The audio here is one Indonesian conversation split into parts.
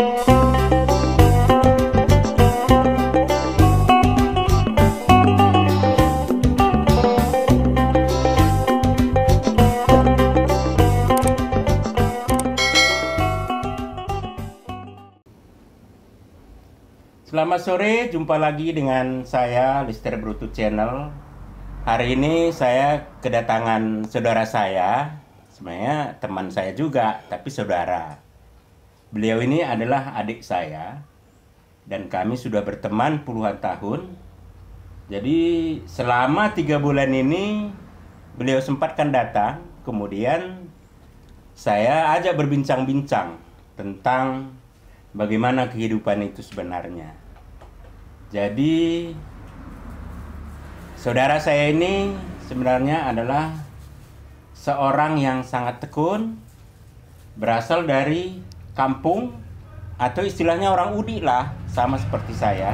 Selamat sore, jumpa lagi dengan saya, Lister Brutu Channel. Hari ini saya kedatangan saudara saya, sebenarnya teman saya juga, tapi saudara. Beliau ini adalah adik saya, dan kami sudah berteman puluhan tahun. Jadi selama 3 bulan ini, beliau sempatkan datang, kemudian saya ajak berbincang-bincang tentang bagaimana kehidupan itu sebenarnya. Jadi, saudara saya ini sebenarnya adalah seorang yang sangat tekun, berasal dari kampung, atau istilahnya orang Udi lah, sama seperti saya.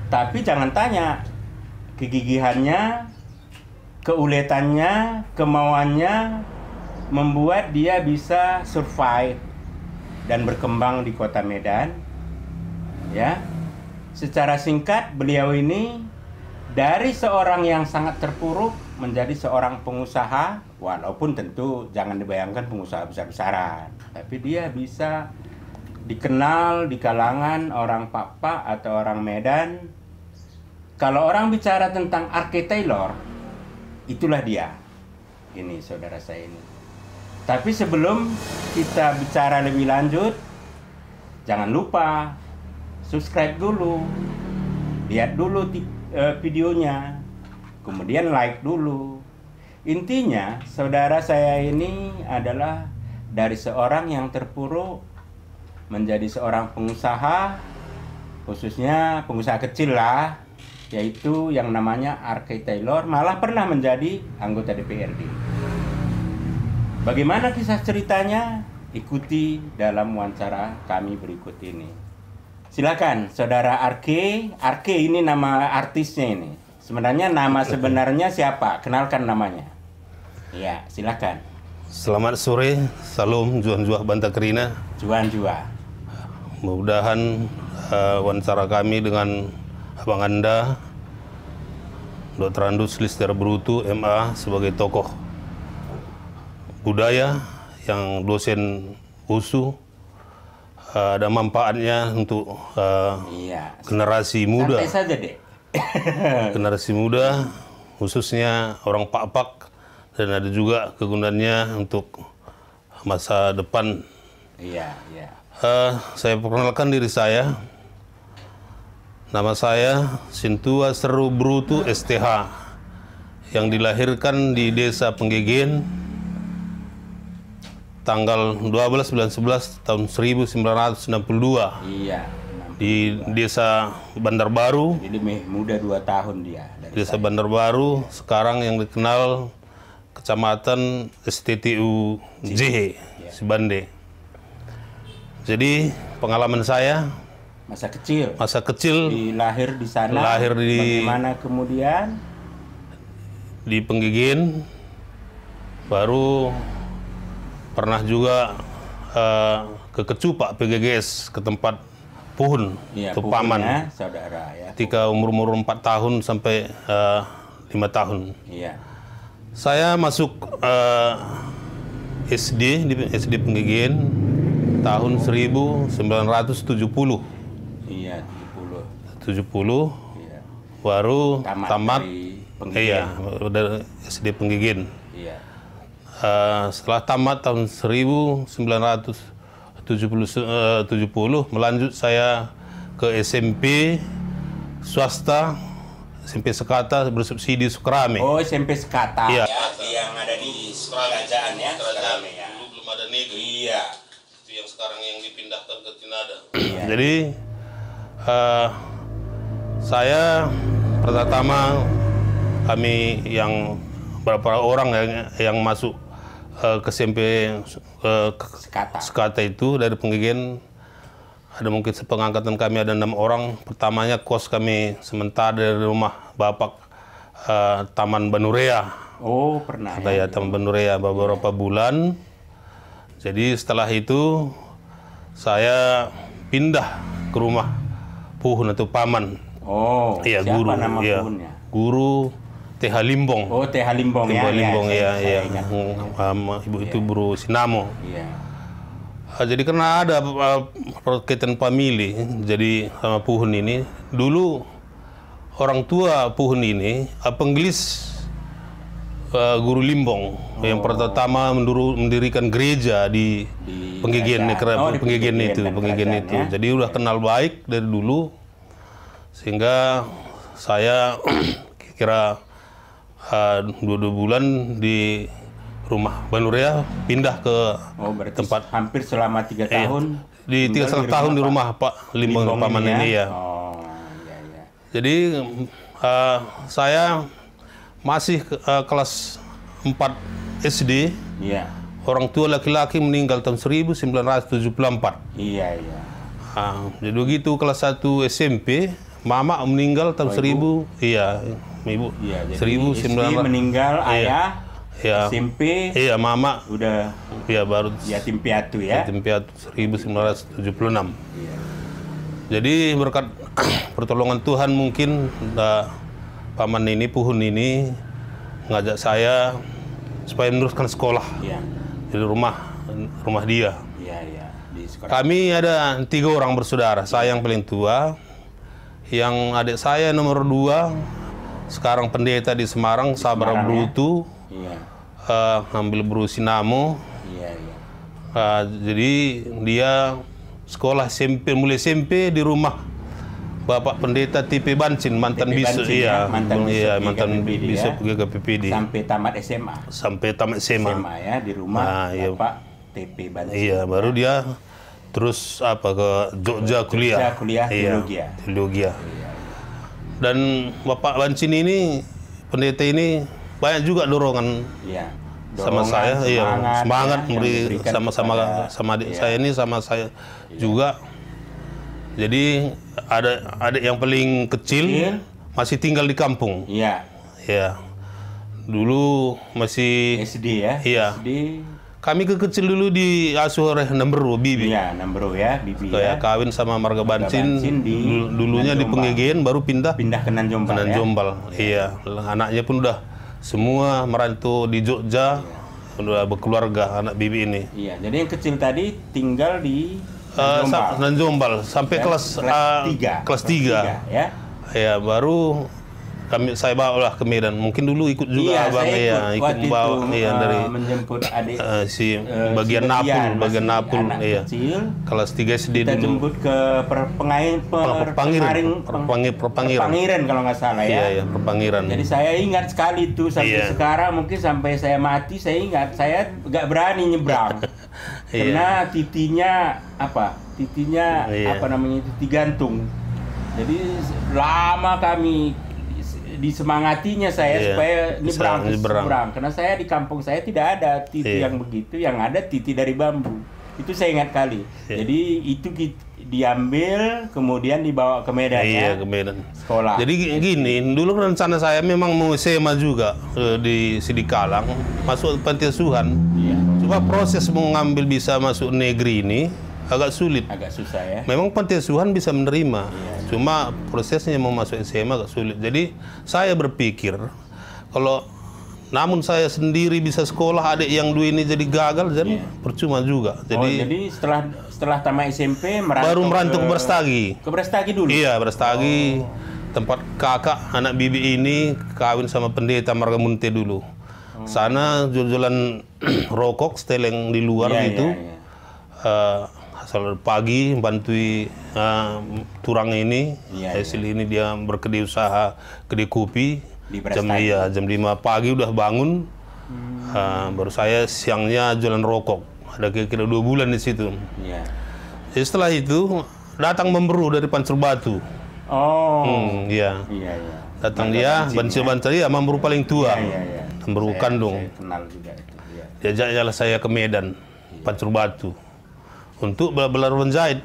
Tapi jangan tanya, kegigihannya, keuletannya, kemauannya, membuat dia bisa survive dan berkembang di kota Medan. Ya. Secara singkat, beliau ini dari seorang yang sangat terpuruk menjadi seorang pengusaha, walaupun tentu jangan dibayangkan pengusaha besar-besaran, tapi dia bisa dikenal di kalangan orang Papa atau orang Medan. Kalau orang bicara tentang RK Taylor, itulah dia. Ini saudara saya ini. Tapi sebelum kita bicara lebih lanjut, jangan lupa subscribe dulu, lihat dulu videonya, kemudian like dulu. Intinya, saudara saya ini adalah dari seorang yang terpuruk menjadi seorang pengusaha, khususnya pengusaha kecil lah, yaitu yang namanya RK Taylor, malah pernah menjadi anggota DPRD. Bagaimana kisah ceritanya? Ikuti dalam wawancara kami berikut ini. Silakan, saudara RK. RK ini nama artisnya ini. Sebenarnya nama sebenarnya siapa? Kenalkan namanya. Ya, silakan. Selamat sore, salam Juan Juah Bantakrina. Juan Juah. Mudah-mudahan wawancara kami dengan abang Anda, Dr. Andus Lister Brutu, MA, sebagai tokoh budaya yang dosen USU, ada manfaatnya untuk generasi muda. Santai saja deh. Generasi muda, khususnya orang Pak-Pak, dan ada juga kegunaannya untuk masa depan. Iya, iya. Saya perkenalkan diri saya. Nama saya Sintua Seru Brutu STH, yang dilahirkan di Desa Penggegen tanggal 12 bulan 11 tahun 1962. Iya. Di Desa Bandar Baru. Jadi muda 2 tahun dia. Desa Bandar Baru, sekarang yang dikenal Kecamatan STTU JH, Sibande. Jadi pengalaman saya masa kecil lahir di sana. Lahir di bagaimana kemudian di Penggegen, baru pernah juga ke Kecupak PGGS, ke tempat Puhun, ke Paman. Saudara ya. Ketika umur 4 tahun sampai 5 tahun. Iya. Saya masuk SD di SD Penggegen tahun 1970. Iya, 70. Iya. Baru tamat dari dari SD Penggegen. Iya. Setelah tamat tahun 1970 melanjut saya ke SMP swasta, SMP Sekata bersubsidi Sukrame. Oh, SMP Sekata. Iya. Yang ada di kerajaan ya. Sukrame ya. Dulu belum ada negeri. Iya. Itu yang sekarang yang dipindahkan ke Tinada. Iya. Jadi saya pertama kami yang beberapa orang yang masuk ke SMP Sekata itu dari Penggegen, ada mungkin sepengangkatan kami ada 6 orang. Pertamanya kos kami sementara dari rumah Bapak Taman Banurea. Oh, pernah Ya, Taman Banurea beberapa bulan. Jadi setelah itu saya pindah ke rumah puhun atau paman. Oh, Iya, siapa guru. nama Iya. puhunnya? Guru TH Limbong. Oh, TH Limbong ya. Limbong Saya ya. ingat. Ibu itu Bro Sinamo. Iya. Jadi karena ada perkaitan famili, jadi sama puhun ini dulu orang tua puhun ini penggelis guru Limbong yang pertama mendirikan gereja di Penggigian Penggigian itu. Ya. Jadi udah kenal baik dari dulu, sehingga saya kira 2 bulan di rumah Banurea pindah ke tempat hampir selama 3 tahun. Di 3,5 tahun di rumah Pak Limbong paman ini ya. Oh, iya. Jadi saya masih kelas 4 SD. Iya. Orang tua laki-laki meninggal tahun 1974. Iya. Jadi begitu kelas 1 SMP, mama meninggal tahun 1000. Iya, ibu. Iya, jadi 1900 meninggal, ayah. Iya. SMP. Iya, mama. Udah. Iya, baru yatim piatu ya. Yatim piatu 1976. Iya. Jadi berkat pertolongan Tuhan mungkin paman ini, puhun ini ngajak saya supaya meneruskan sekolah. Iya. Di rumah dia. Iya. Di sekolah. Kami ada 3 orang bersaudara. Saya yang paling tua, yang adik saya nomor 2, sekarang pendeta di Semarang, Sabar Brutu. Iya. Ambil Bro Sinamo. Iya. Jadi dia sekolah SMP, mulai SMP di rumah Bapak Pendeta TP Bancin, mantan bisop. Iya, mantan bisop GKPPD. Sampai tamat SMA. Sampai tamat SMA ya, di rumah Bapak TP Bancin. Iya, baru dia terus ke Jogja kuliah. Teologi. Dan Bapak Bancin ini, pendeta ini banyak juga dorongan. Iya. Sama saya, semangat sama adik saya ini, sama saya juga. Jadi ada adik yang paling kecil masih tinggal di kampung. Iya. Iya. Dulu masih SD ya. Iya. SD. Kami kecil dulu diasuh oleh Nembero, Bibi. Iya, Nembero ya, Bibi. Kayak kawin sama Marga Bancin. Dulunya di Penggigian, baru pindah ke Nanjombal. Iya. Anaknya pun udah semua merantau di Jogja. Udah berkeluarga anak Bibi ini. Iya. Jadi yang kecil tadi tinggal di Nanjombal sampai kelas 3 ya. Ya, baru saya bawa ke Medan. Mungkin dulu ikut juga abang ikut bawa dari menjemput adik bagian Napul ya. Kelas 3 SD kita dulu. jemput ke Perpangiran kalau nggak salah ya. Iya, Perpangiran. Jadi saya ingat sekali itu sampai sekarang, mungkin sampai saya mati saya ingat, saya nggak berani nyebrang. Karena titinya titi gantung. Jadi lama kami disemangatinya saya supaya nyebrang. Karena saya di kampung saya tidak ada titi yang begitu, yang ada titi dari bambu. Itu saya ingat kali. Jadi itu diambil kemudian dibawa ke Medan ke Medan. Sekolah. Jadi gini, dulu rencana saya memang mau SMA juga di Sidikalang, masuk panti asuhan. Iya. Cuma proses mengambil bisa masuk negeri ini agak sulit. Agak susah ya. Memang panti asuhan bisa menerima. Cuma prosesnya mau masuk SMA agak sulit. Jadi saya berpikir kalau namun saya sendiri bisa sekolah, adik yang 2 ini jadi gagal, jadi percuma juga. Jadi setelah tamat SMP baru merantau ke Brastagi. Ke Brastagi dulu. Iya, Brastagi. Tempat kakak anak Bibi ini kawin sama pendeta Marga Munte dulu. Sana jual-jualan rokok seteleng di luar gitu. Asal pagi bantui turang ini, hasil ini dia berkedai usaha kedai kopi. Jam 5 pagi udah bangun. Baru saya siangnya jualan rokok. Ada kira-kira 2 bulan di situ. Iya. Jadi setelah itu datang Memberu dari Pancur Batu. Iya. Datang dia, Bancar ya, Memberu paling tua. Memberu Kandung. Saya kenal juga itu. Diajaklah saya ke Medan, Pancur Batu, untuk belajar menjahit.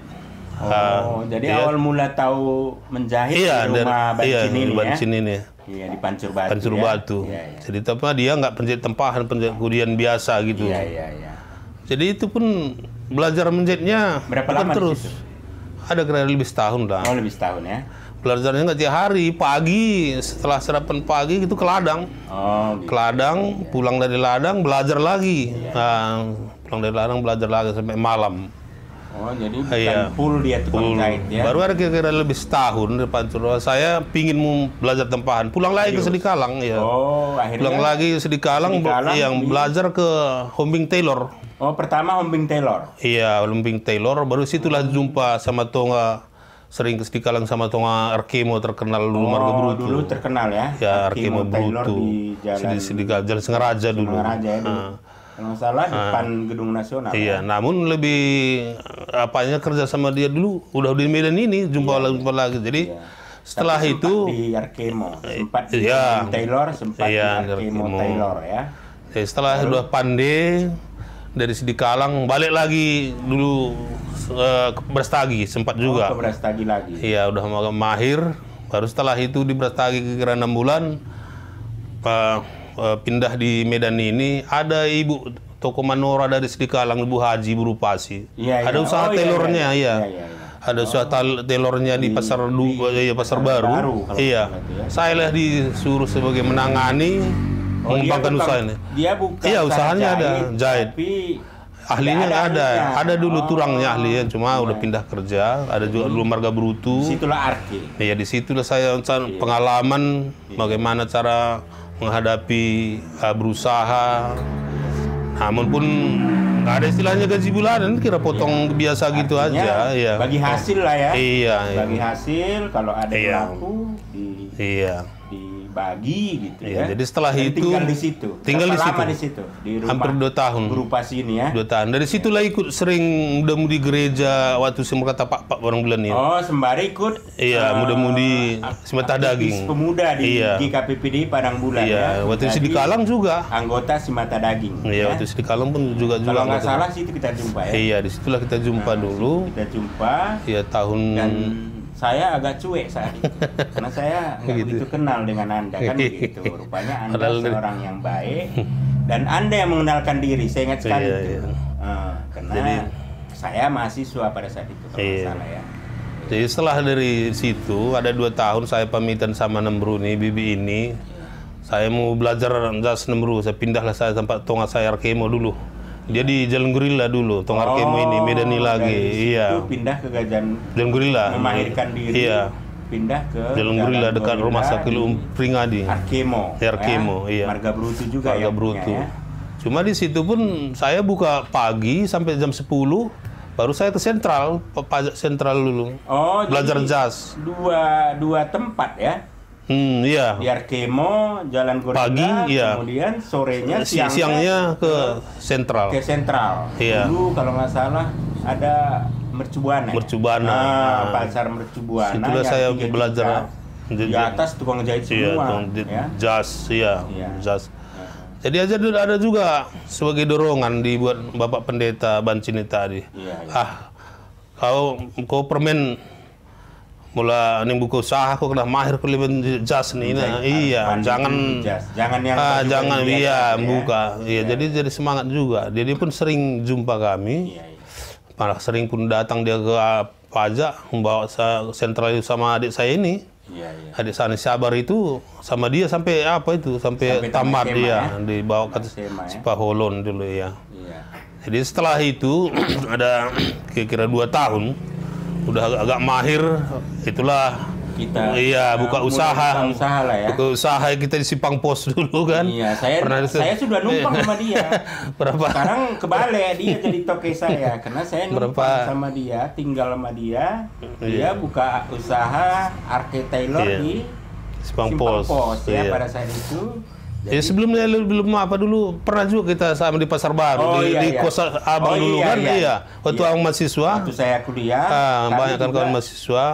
Jadi awal mula tahu menjahit di rumah Bancin ini. Iya, di Pancur Batu. Pancur Batu. Jadi dia nggak penjahit tempahan, penjahit kudian biasa gitu. Iya. Jadi itu pun belajar menjahitnya Berapa bukan lama di terus. situ? Ada kira lebih setahun lah. Oh, lebih setahun ya. Belajarnya nggak tiap hari, pagi setelah sarapan pagi itu ke ladang. Oh, gitu. Ke ladang, pulang dari ladang belajar lagi. Nah, pulang dari ladang belajar lagi sampai malam. Oh, jadi bukan Iya. full dia tukang jahit ya. Baru ada kira-kira lebih setahun depan Surabaya. Saya pingin mau belajar tempahan. Pulang lagi ke Sedikalang ya. Oh, akhirnya. Pulang lagi ke Sedikalang, Sedikalang yang belajar ke Hombing Taylor. Oh, pertama Hombing Taylor. Iya, Hombing Taylor. Baru situlah jumpa sama Tonga. Sering ke Sedikalang sama Tonga Arkemo terkenal dulu Marga Oh, Brutu. dulu terkenal ya. Ya, Arkemo Taylor Brutu. di jalan Jalan Sengaraja dulu. Sengaraja ya dulu. Kalau nggak salah depan Gedung Nasional. Iya, namun lebih apanya kerja sama dia dulu udah di Medan ini jumpa lagi. Jadi setelah Tapi itu sempat di Arkemo, sempat di iya. Hombing Taylor, sempat Iya, di Arkemo Arkemo. Taylor ya. setelah udah pandai dari Sedikalang balik lagi dulu ke Brastagi sempat juga. Ke Brastagi lagi. Iya, udah mahir. Baru setelah itu di Brastagi kira 6 bulan pindah di Medan ini ada ibu toko Manora dari Sedikalang, Ibu Haji Burupasi. Iya, Ada iya. usaha Oh, iya, tailornya, iya. iya. Iya, iya, iya. Ada usaha tailornya di pasar pasar baru. Baru, kalau Iya. berarti ya. Saya lah disuruh sebagai menangani mengembangkan usaha ini. Dia bukan Iya, usahanya jahit, ada, jahit. Tapi Ahlinya nggak ada. ahlinya. Ada dulu Oh, turangnya ahlinya, cuma udah pindah kerja. Ada juga dulu Marga Brutu. Situlah Arke. Ya disitulah saya pengalaman bagaimana cara menghadapi berusaha. Namun pun nggak ada istilahnya gaji bulanan, kira potong biasa gitu Artinya, aja. Iya. Bagi hasil lah ya. Iya. Bagi hasil kalau ada Iya. yang laku Iya. dibagi gitu Iya, ya. jadi setelah Dan itu tinggal di situ. tinggal Berapa di lama situ. di situ? Di rumah Hampir 2 tahun. berupa sini ya. 2 tahun. Dari situlah ikut sering muda-mudi gereja waktu saya kata Pak orang bulan ini. Oh, sembari ikut Iya, muda-mudi Simatah aktivis Daging. pemuda di Iya. GKPPD Padang Bulan Iya, ya. waktu Jadi, Sedikalang juga. anggota Simatah Daging. Iya, ya. waktu Sedikalang pun juga Kalau nggak anggota. salah sih itu kita jumpa ya. Iya, disitulah kita jumpa dulu. Kita jumpa Ya tahun dan saya agak cuek saat itu karena saya nggak begitu kenal dengan Anda kan begitu. Rupanya Anda Padahal seorang yang baik dan Anda yang mengenalkan diri. Saya ingat sekali Iya, itu. iya. Karena saya mahasiswa pada saat itu kalau nggak Iya. salah ya. Jadi setelah dari situ ada 2 tahun saya pamitan sama Nembru nih, Bibi ini. Saya mau belajar jas Nembru, saya pindahlah saya tempat Tonga saya Arkemo dulu. Dia di Jalan Gorilla dulu, Tonga Arkemo ini, Medani lagi. Dari situ Iya. pindah ke Gajan, Jalan Gorilla. memahirkan diri. Iya. Pindah ke Jalan Gorilla dekat Gorilla rumah sakit di Pringadi. Arkemo. Arkemo, iya. Marga Brutu juga Marga ya. Brutu. punya, ya. Cuma di situ pun saya buka pagi sampai jam 10, baru saya ke sentral, pajak sentral dulu. Oh, Belajar jadi jas. dua tempat ya. Iya. Di Arkemo, Jalan Gorilla, Pagi, iya. kemudian sorenya Siangnya ke sentral. ke sentral. Iya. Dulu kalau nggak salah ada Mercubuana. Mercubuana. Pasar Mercubuana. Situlah yang saya 3 belajar. Di atas tukang jahit Iya, semua. Ya. jas, iya, Iya. jas. Jadi aja ada juga sebagai dorongan dibuat Bapak Pendeta Bancini tadi. Iya, iya. Kau permen mula ning buku usaha kau kena mahir kau lebih jas nih. Nah, iya, jangan jangan yang jangan biasa iya aja, ya. buka. Iya, jadi semangat juga. Dia pun sering jumpa kami. Iya, iya. Malah sering pun datang dia ke pajak membawa saya sentral itu sama adik saya ini. Iya, iya. Adik Sani Sabar itu sama dia sampai apa itu sampai tamat SMA, dia ya? dibawa ke SMA, ya? Sipaholon dulu ya. Iya. Jadi setelah itu ada kira-kira 2 tahun udah agak mahir, itulah Kita buka mulai usaha. buka usaha lah ya. Buka usaha kita di Simpang Pos dulu kan. Iya, saya sudah numpang sama dia. Berapa? Sekarang kebalik dia jadi toke saya karena saya numpang sama dia, tinggal sama dia. Dia buka usaha Arke Taylor di Simpang Pos ya Iya. pada saat itu. Ya sebelumnya belum apa dulu pernah juga kita sama di Pasar Baru di kos abang dulu kan waktu abang mahasiswa waktu saya kuliah banyak kan kawan mahasiswa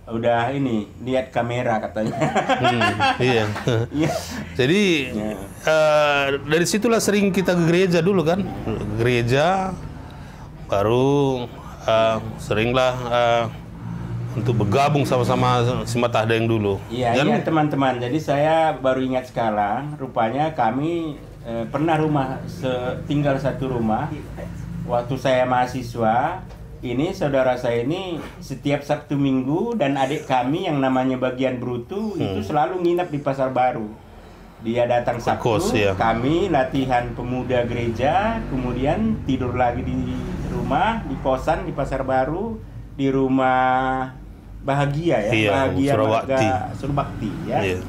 udah ini lihat kamera katanya. Iya. Iya. Jadi dari situlah sering kita ke gereja dulu kan, gereja baru seringlah untuk bergabung sama-sama Simatah Daging dulu. Iya, iya teman-teman. Jadi saya baru ingat sekarang, rupanya kami pernah tinggal satu rumah waktu saya mahasiswa, ini saudara saya ini setiap Sabtu Minggu dan adik kami yang namanya bagian Brutu itu selalu nginap di Pasar Baru. Dia datang Sabtu, ya. kami latihan pemuda gereja, kemudian tidur lagi di rumah, di kosan di Pasar Baru, di rumah Bahagia ya, Iya, Bahagia Surbakti. Marga Surbakti ya. Iya.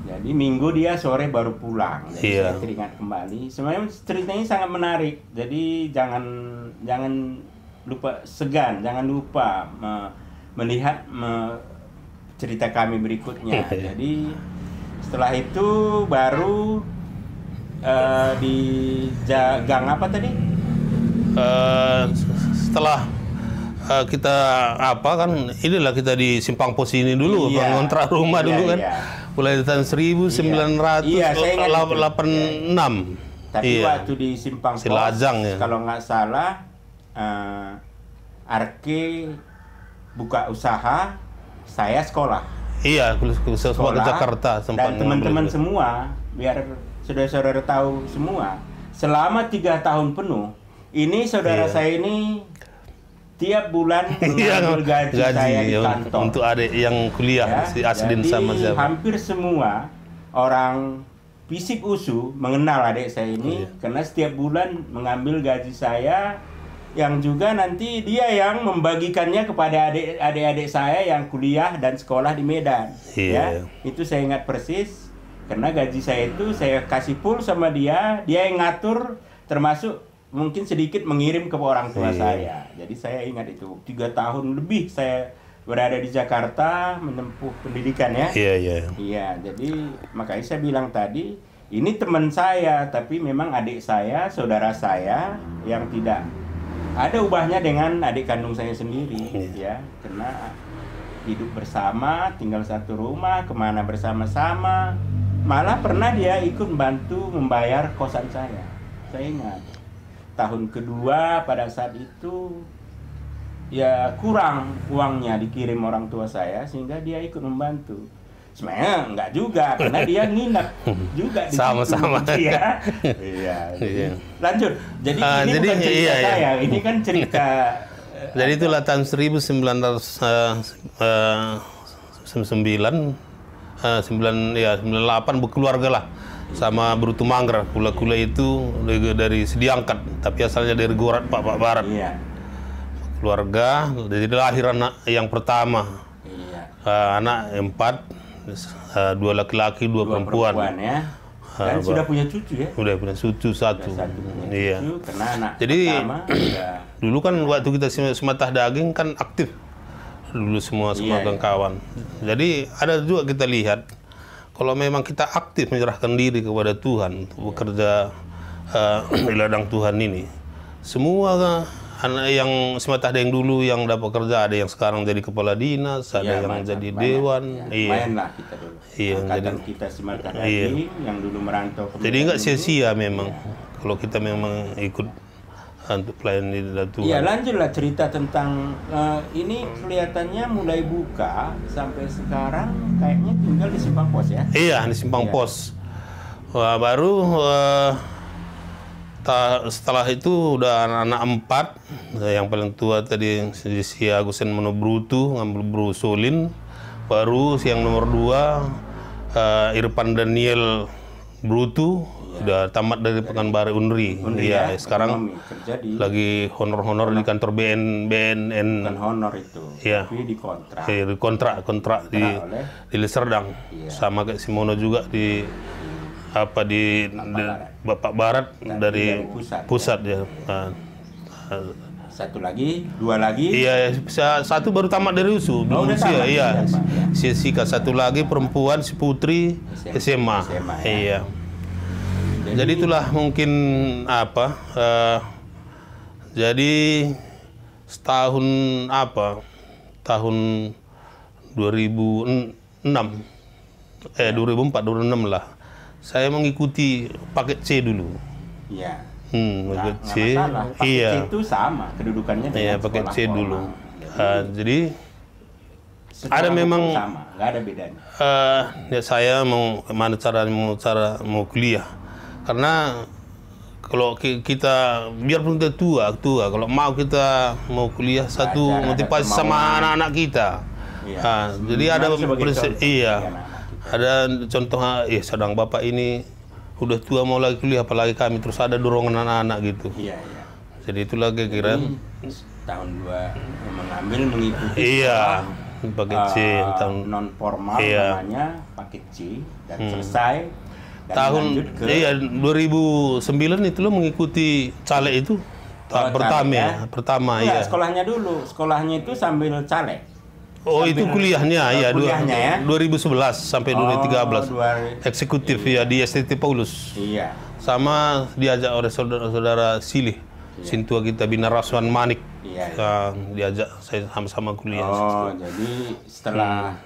Jadi Minggu dia sore baru pulang. Jadi Iya. saya teringat kembali. Sebenarnya ceritanya sangat menarik. Jadi jangan lupa segan, jangan lupa melihat cerita kami berikutnya. Jadi setelah itu baru di gang apa tadi? Setelah kita kan inilah kita di Simpang Pos ini dulu, Iya. ngontrak rumah dulu kan. Iya. Mulai tahun 1986. Iya, saya ingat itu. Tapi Iya. waktu di Simpang Pos, Silajang, ya. kalau nggak salah, Arke buka usaha, saya sekolah. Iya, sempat ke Jakarta sempat. Dan teman-teman semua, biar saudara-saudara tahu semua, selama 3 tahun penuh, ini saudara Iya. saya ini tiap bulan mengambil gaji saya di kantor. Untuk adik yang kuliah, Ya, si Aslin jadi sama siapa. hampir semua orang fisik USU mengenal adik saya ini karena setiap bulan mengambil gaji saya, yang juga nanti dia yang membagikannya kepada adik-adik saya yang kuliah dan sekolah di Medan. Iya. Ya, itu saya ingat persis karena gaji saya itu saya kasih full sama dia yang ngatur, termasuk mungkin sedikit mengirim ke orang tua saya. Jadi saya ingat itu 3 tahun lebih saya berada di Jakarta menempuh pendidikan ya. Iya. Iya, jadi makanya saya bilang tadi ini teman saya, tapi memang adik saya, saudara saya yang tidak ada ubahnya dengan adik kandung saya sendiri, ya, karena hidup bersama, tinggal satu rumah, kemana bersama-sama, malah pernah dia ikut bantu membayar kosan saya. Saya ingat tahun kedua pada saat itu ya kurang uangnya dikirim orang tua saya sehingga dia ikut membantu. Sebenarnya enggak juga karena dia nginep juga di Sama-sama. situ, ya. Iya. Iya. Lanjut. Jadi ini Jadi, bukan cerita iya. saya, ini kan cerita Jadi itulah tahun 98 berkeluarga lah sama Brutu Manggar. Kula itu dari Sediangkat, tapi asalnya dari Gorat Pak Barat. Iya. Keluarga, jadi lahir anak yang pertama. Iya. Anak 4, 2 laki-laki, 2 perempuan. ya. Dan sudah punya cucu ya. Udah punya cucu satu. Sudah satu punya Iya. cucu karena anak Jadi, pertama sudah Dulu kan waktu kita sematah daging kan aktif dulu semua Iya, kawan. Jadi ada juga kita lihat kalau memang kita aktif menyerahkan diri kepada Tuhan untuk bekerja di ladang Tuhan ini, semua anak yang sematah daging dulu yang dapat kerja, ada yang sekarang jadi kepala dinas, ada yang jadi dewan. Ya, lumayan lah kita dulu. Iya, Angkatan kita sematah daging yang dulu merantau ke Jadi Medan nggak ini. sia-sia memang kalau kita memang ikut untuk pelayan di ladang Tuhan. Iya, lanjutlah cerita tentang ini kelihatannya mulai buka sampai sekarang kayaknya tinggal di Simpang Pos ya. Iya, di Simpang Iya. Pos. Wah, baru setelah itu udah anak-anak 4. Yang paling tua tadi si Agusen Monobrutu ngambil Bru Solin. Baru yang nomor 2 Irfan Daniel Brutu udah tamat dari Pekanbaru Unri. Iya, sekarang ekonomi, kerja di lagi honor-honor di kantor BNN. bukan honor itu, Iya. tapi di kontrak. kontrak di oleh Deli Serdang. Iya. Sama kayak Simono juga di Bapak Barat dari pusat ya. Nah, Satu lagi, 2 lagi. iya, satu baru tamat dari USU, belum udah usia. tamat, Iya. ya. Si Sika, satu lagi perempuan, si Putri SMA. SMA, ya. Iya. Jadi itulah mungkin jadi setahun tahun 2006 2004 2006 lah saya mengikuti paket C dulu. Iya. Paket C. Masalah. Paket Iya. C itu sama kedudukannya dengan Iya, paket C sekolah dulu. formal. Jadi Secara ada hukum memang sama, nggak ada bedanya. ya saya mau kuliah karena kalau kita biarpun kita tua, kalau kita mau kuliah satu Belajar, ada motivasi sama kemauan. anak-anak kita. Iya. Jadi ada Sebagai prinsip, contoh iya, bagi anak-anak kita. ada contoh, sedang bapak ini udah tua mau lagi kuliah, apalagi kami, terus ada dorongan anak-anak gitu. Iya, iya. Jadi itulah kira-kira. Tahun 2 mengambil mengikuti Iya, paket C tahun non formal Iya. namanya paket C dan selesai dan tahun lanjut ke 2009 itu lo mengikuti caleg itu tahap pertama caleg, ya, pertama Enggak, ya. sekolahnya dulu. Sekolahnya itu sambil caleg. Oh, itu kuliahnya ya, kuliahnya ya. 2011 sampai 2013. 2000. Eksekutif ya di STT Paulus. Iya. Sama diajak oleh saudara-saudara Silih, Sintua kita Bina Raswan Manik. Iya. Diajak saya sama-sama kuliah. Oh, jadi setelah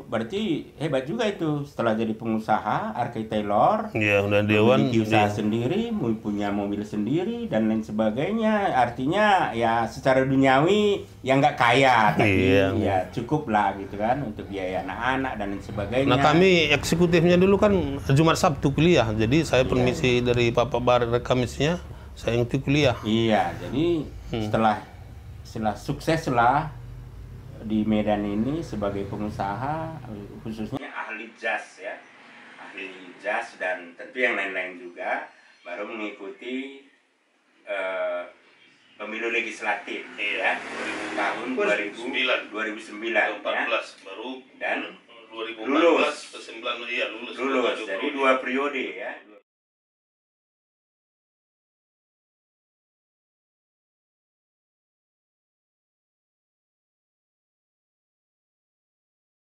berarti hebat juga itu. Setelah jadi pengusaha, Arkay Taylor, Iya, udah Dewan. memiliki usaha sendiri, punya mobil sendiri dan lain sebagainya. Artinya ya secara duniawi ya nggak kaya, tapi Iya. ya cukup lah gitu kan untuk biaya anak-anak dan lain sebagainya. Nah, kami eksekutifnya dulu kan Jumat Sabtu kuliah. Jadi saya permisi dari Bapak Bar Kamisnya, saya ngikuti kuliah. Iya, jadi setelah sukses lah di Medan ini sebagai pengusaha, khususnya ahli jazz ya, ahli jazz dan tentu yang lain-lain juga, baru mengikuti pemilu legislatif ya tahun 2009 ya, baru dan 2014 lulus. ke 9 iya lulus. Lulus. Jadi 2 periode ya.